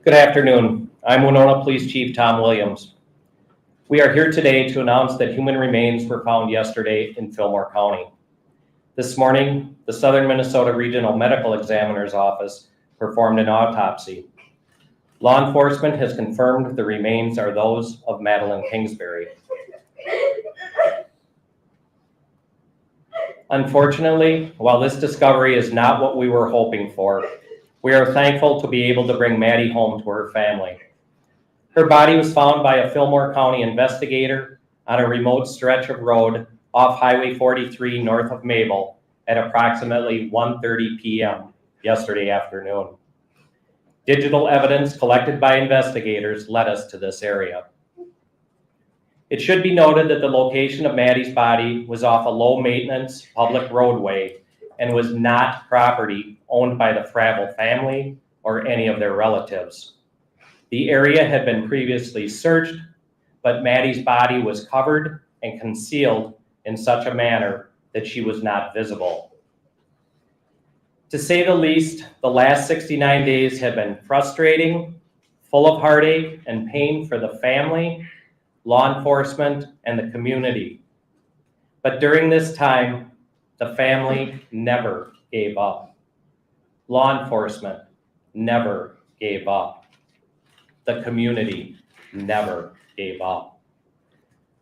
Good afternoon. I'm Winona Police Chief Tom Williams. We are here today to announce that human remains were found yesterday in Fillmore County. This morning, the Southern Minnesota Regional Medical Examiner's Office performed an autopsy. Law enforcement has confirmed the remains are those of Madelyn Kingsbury. Unfortunately, while this discovery is not what we were hoping for, we are thankful to be able to bring Maddie home to her family. Her body was found by a Fillmore County investigator on a remote stretch of road off Highway 43 north of Mabel at approximately 1:30 p.m. yesterday afternoon. Digital evidence collected by investigators led us to this area. It should be noted that the location of Maddie's body was off a low-maintenance public roadway and was not property owned by the Fravel family or any of their relatives. The area had been previously searched, but Maddie's body was covered and concealed in such a manner that she was not visible. To say the least, the last 69 days have been frustrating, full of heartache and pain for the family, law enforcement, and the community. But during this time, the family never gave up. Law enforcement never gave up. The community never gave up.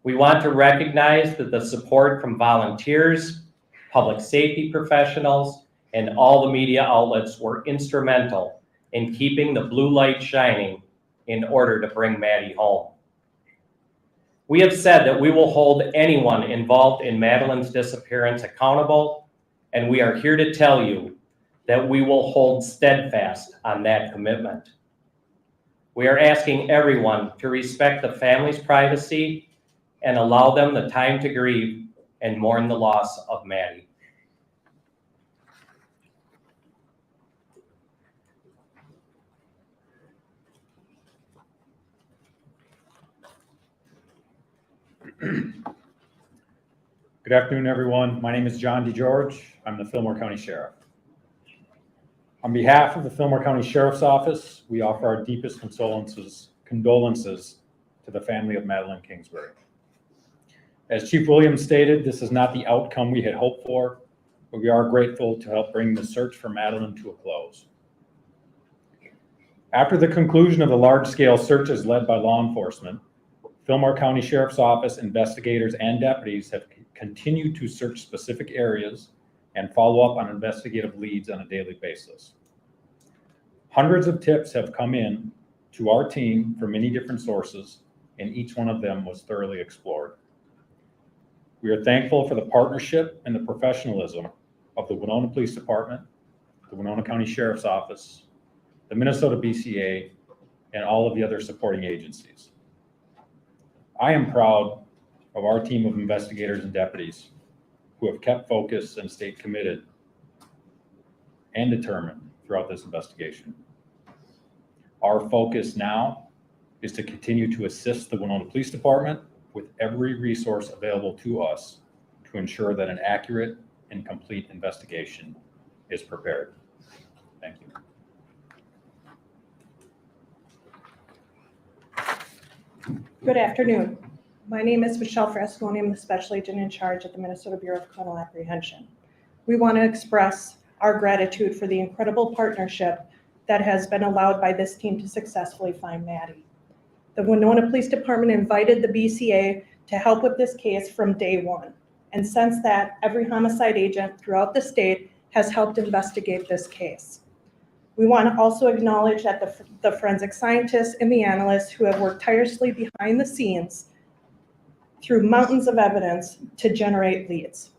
We want to recognize that the support from volunteers, public safety professionals, and all the media outlets were instrumental in keeping the blue light shining in order to bring Maddie home. We have said that we will hold anyone involved in Madelyn's disappearance accountable, and we are here to tell you that we will hold steadfast on that commitment. We are asking everyone to respect the family's privacy and allow them the time to grieve and mourn the loss of Maddie. Good afternoon, everyone. My name is John DeGeorge. I'm the Fillmore County Sheriff. On behalf of the Fillmore County Sheriff's Office, we offer our deepest condolences to the family of Madelyn Kingsbury. As Chief Williams stated, this is not the outcome we had hoped for, but we are grateful to help bring the search for Madelyn to a close. After the conclusion of the large-scale searches led by law enforcement, Fillmore County Sheriff's Office investigators and deputies have continued to search specific areas and follow up on investigative leads on a daily basis. Hundreds of tips have come in to our team from many different sources, and each one of them was thoroughly explored. We are thankful for the partnership and the professionalism of the Winona Police Department, the Winona County Sheriff's Office, the Minnesota BCA, and all of the other supporting agencies. I am proud of our team of investigators and deputies who have kept focus and stayed committed and determined throughout this investigation. Our focus now is to continue to assist the Winona Police Department with every resource available to us to ensure that an accurate and complete investigation is prepared. Thank you. Good afternoon. My name is Michelle Frasconi. I'm the Special Agent in charge at the Minnesota Bureau of Criminal Apprehension. We want to express our gratitude for the incredible partnership that has been allowed by this team to successfully find Maddie. The Winona Police Department invited the BCA to help with this case from day one. And since that, every homicide agent throughout the state has helped investigate this case. We want to also acknowledge that the forensic scientists and the analysts who have worked tirelessly behind the scenes through mountains of evidence to generate leads.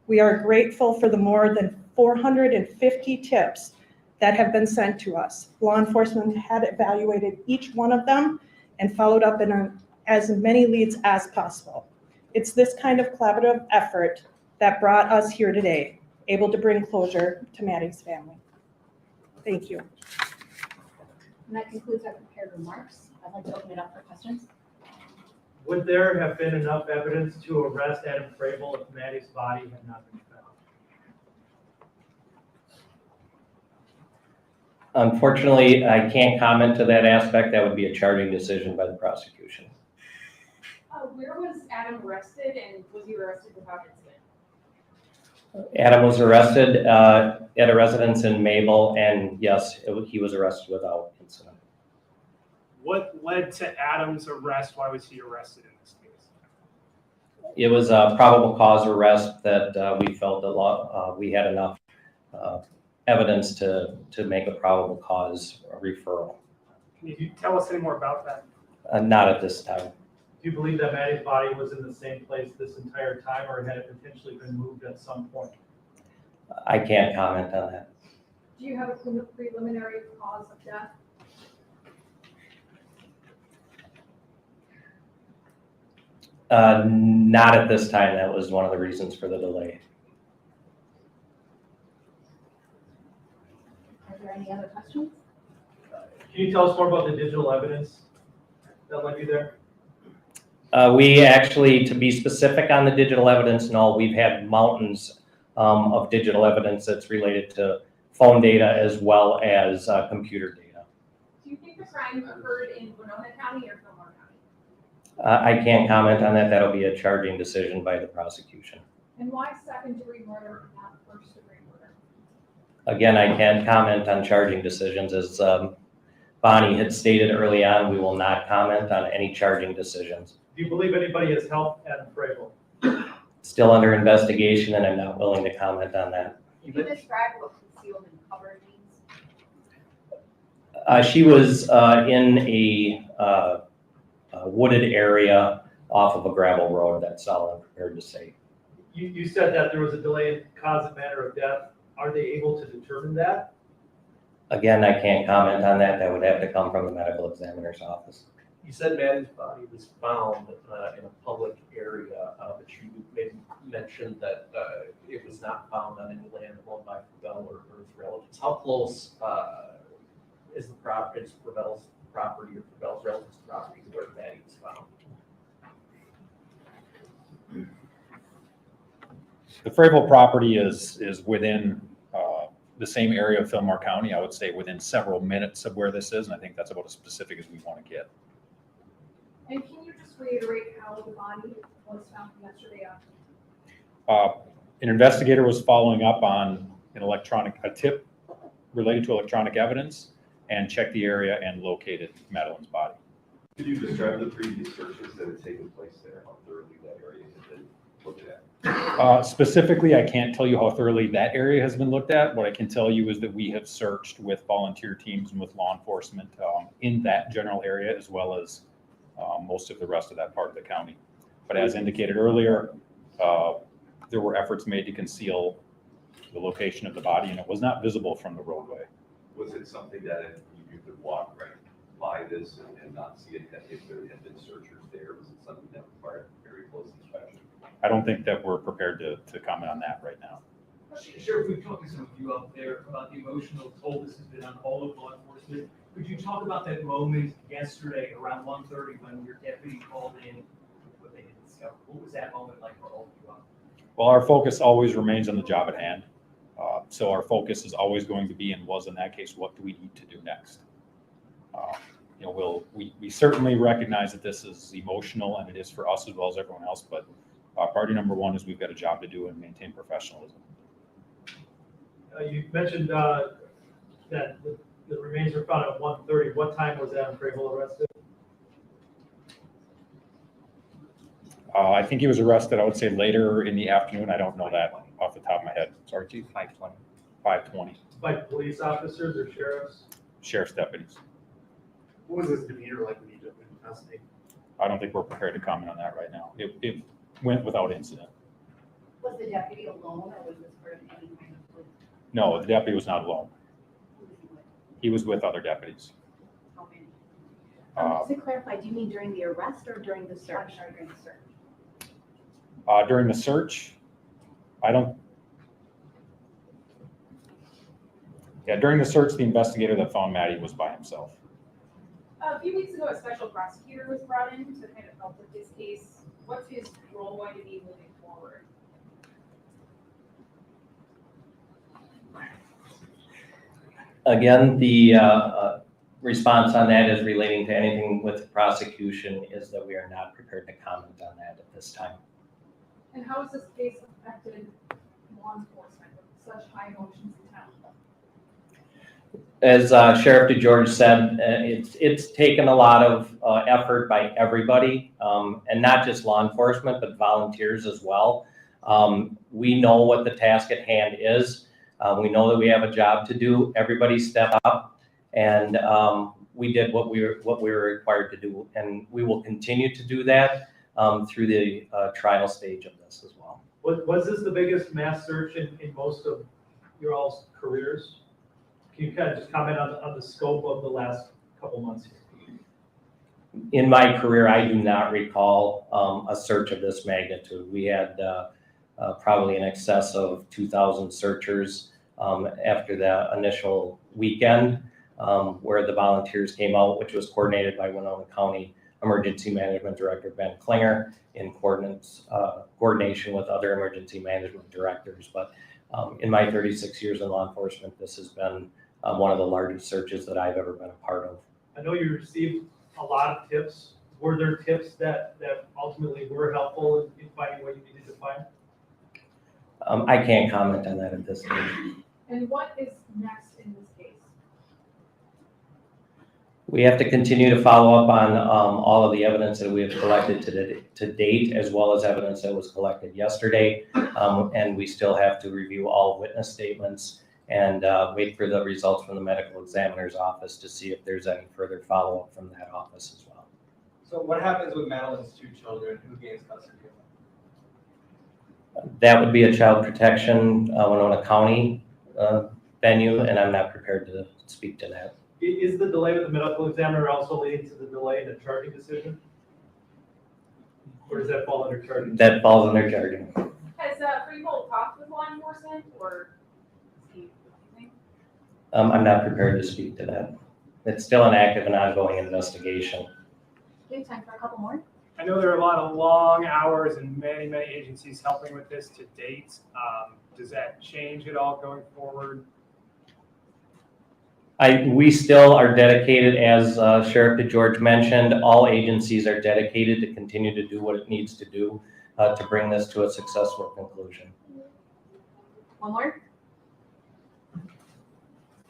We are grateful for the more than 450 tips that have been sent to us. Law enforcement had evaluated each one of them and followed up in as many leads as possible. It's this kind of collaborative effort that brought us here today, able to bring closure to Maddie's family. Thank you. And that concludes our prepared remarks. I'd like to open it up for questions. Would there have been enough evidence to arrest Adam Fravel if Maddie's body had not been found? Unfortunately, I can't comment to that aspect. That would be a charging decision by the prosecution. Where was Adam arrested, and was he arrested without incident? Adam was arrested at a residence in Mabel, and yes, he was arrested without incident. What led to Adam's arrest? Why was he arrested in this case? It was a probable cause arrest that we felt that we had enough evidence to make a probable cause referral. Can you tell us any more about that? Not at this time. Do you believe that Maddie's body was in the same place this entire time, or had it potentially been moved at some point? I can't comment on that. Do you have a preliminary cause of death? Not at this time. That was one of the reasons for the delay. Are there any other questions? Can you tell us more about the digital evidence that led you there? We actually, to be specific on the digital evidence, no, we've had mountains of digital evidence that's related to phone data as well as computer data. Do you think the crime occurred in Winona County or Fillmore County? I can't comment on that. That'll be a charging decision by the prosecution. And why second-degree murder, not first-degree murder? Again, I can't comment on charging decisions. As Bonnie had stated early on, we will not comment on any charging decisions. Do you believe anybody has helped Adam Frable? Still under investigation, and I'm not willing to comment on that. Can you describe what concealed and covered means? She was in a wooded area off of a gravel road. That's all I'm prepared to say. You said that there was a delay in cause and manner of death. Are they able to determine that? Again, I can't comment on that. That would have to come from the medical examiner's office. You said Maddie's body was found in a public area, but you maybe mentioned that it was not found on any land owned by Fabell or his relatives. How close is the property, is Fabell's property or Fabell's relatives' property to where Maddie was found? The Frable property is within the same area of Fillmore County. I would say within several minutes of where this is, and I think that's about as specific as we want to get. And can you just reiterate how the body was found yesterday afternoon? An investigator was following up on a tip related to electronic evidence, and checked the area and located Madelyn's body. Could you describe the previous searches that had taken place there, how thoroughly that area had been looked at? Specifically, I can't tell you how thoroughly that area has been looked at. What I can tell you is that we have searched with volunteer teams and with law enforcement in that general area, as well as most of the rest of that part of the county. But as indicated earlier, there were efforts made to conceal the location of the body, and it was not visible from the roadway. Was it something that you could walk right by this and not see it if there had been searchers there? Was it something that required very close inspection? I don't think that we're prepared to comment on that right now. Sheriff, we've talked to some of you out there about the emotional toll this has been on all of law enforcement. Could you talk about that moment yesterday around 1:30 when your deputy called in what they had discovered? What was that moment like for all of you out there? Well, our focus always remains on the job at hand. So our focus is always going to be, and was in that case, what do we need to do next? We certainly recognize that this is emotional, and it is for us as well as everyone else, but priority number one is we've got a job to do and maintain professionalism. You mentioned that the remains were found at 1:30. What time was Adam Frable arrested? I think he was arrested, I would say later in the afternoon. I don't know that off the top of my head. Sorry, Chief. 5:20. 5:20. By police officers or sheriffs? Sheriff's deputies. What was his demeanor like when he took into custody? I don't think we're prepared to comment on that right now. It went without incident. Was the deputy alone, or was this for any kind of group? No, the deputy was not alone. Who was he with? He was with other deputies. How many? Just to clarify, do you mean during the arrest or during the search? Sorry, during the search. During the search, during the search, the investigator that found Maddie was by himself. A few weeks ago, a special prosecutor was brought in to kind of help with this case. What's his role going to be moving forward? Again, the response on that is relating to anything with the prosecution is that we are not prepared to comment on that at this time. And how has this case affected law enforcement with such high emotions in town? As Sheriff DeGeorge said, it's taken a lot of effort by everybody, and not just law enforcement, but volunteers as well. We know what the task at hand is. We know that we have a job to do. Everybody step up, and we did what we were required to do, and we will continue to do that through the trial stage of this as well. Was this the biggest mass search in most of your all's careers? Can you kind of just comment on the scope of the last couple months here? In my career, I do not recall a search of this magnitude. We had probably in excess of 2,000 searchers after the initial weekend where the volunteers came out, which was coordinated by Winona County Emergency Management Director Ben Klinger in coordination with other emergency management directors. But in my 36 years in law enforcement, this has been one of the largest searches that I've ever been a part of. I know you received a lot of tips. Were there tips that ultimately were helpful in finding what you needed to find? I can't comment on that at this stage. And what is next in this case? We have to continue to follow up on all of the evidence that we have collected to date, as well as evidence that was collected yesterday. And we still have to review all witness statements and wait for the results from the medical examiner's office to see if there's any further follow-up from that office as well. So what happens with Madelyn's 2 children? Who gains custody of them? That would be a child protection Winona County venue, and I'm not prepared to speak to that. Is the delay with the medical examiner also leading to the delay in the charging decision? Or does that fall under charging? That falls under charging. Has Freehold talked with law enforcement or? I'm not prepared to speak to that. It's still an active and ongoing investigation. We have time for a couple more. I know there are a lot of long hours and many agencies helping with this to date. Does that change at all going forward? We still are dedicated, as Sheriff DeGeorge mentioned, all agencies are dedicated to continue to do what it needs to do to bring this to a successful conclusion. One more?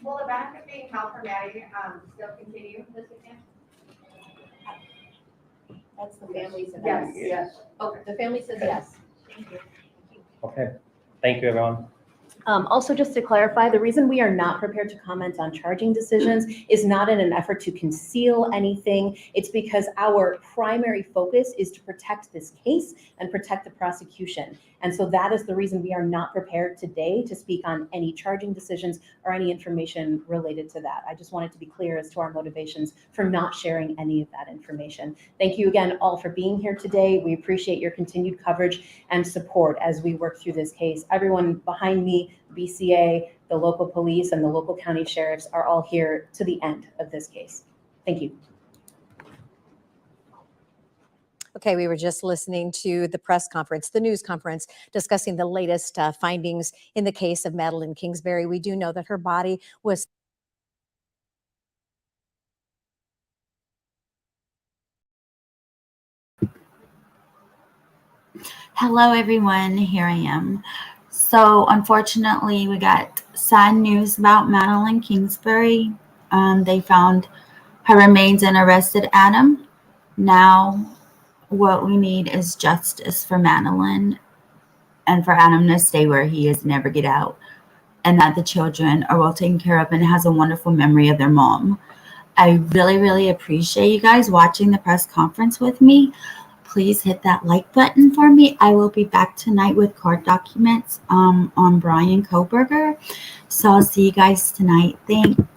Will the benefit being held for Maddie still continue this weekend? That's the family said Yes. yes. Oh, the family says yes. Thank you. Okay. Thank you, everyone. Also, just to clarify, the reason we are not prepared to comment on charging decisions is not in an effort to conceal anything. It's because our primary focus is to protect this case and protect the prosecution. And so that is the reason we are not prepared today to speak on any charging decisions or any information related to that. I just wanted to be clear as to our motivations for not sharing any of that information. Thank you again all for being here today. We appreciate your continued coverage and support as we work through this case. Everyone behind me, BCA, the local police, and the local county sheriffs are all here to the end of this case. Thank you. Okay, we were just listening to the press conference, the news conference, discussing the latest findings in the case of Madelyn Kingsbury. We do know that her body was Hello everyone, here I am. So unfortunately we got sad news about Madelyn Kingsbury. They found her remains and arrested Adam. Now what we need is justice for Madelyn and for Adam to stay where he is, never get out, and that the children are well taken care of and has a wonderful memory of their mom. I really appreciate you guys watching the press conference with me. Please hit that like button for me. I will be back tonight with court documents on Brian Koberger. So I'll see you guys tonight. Thanks.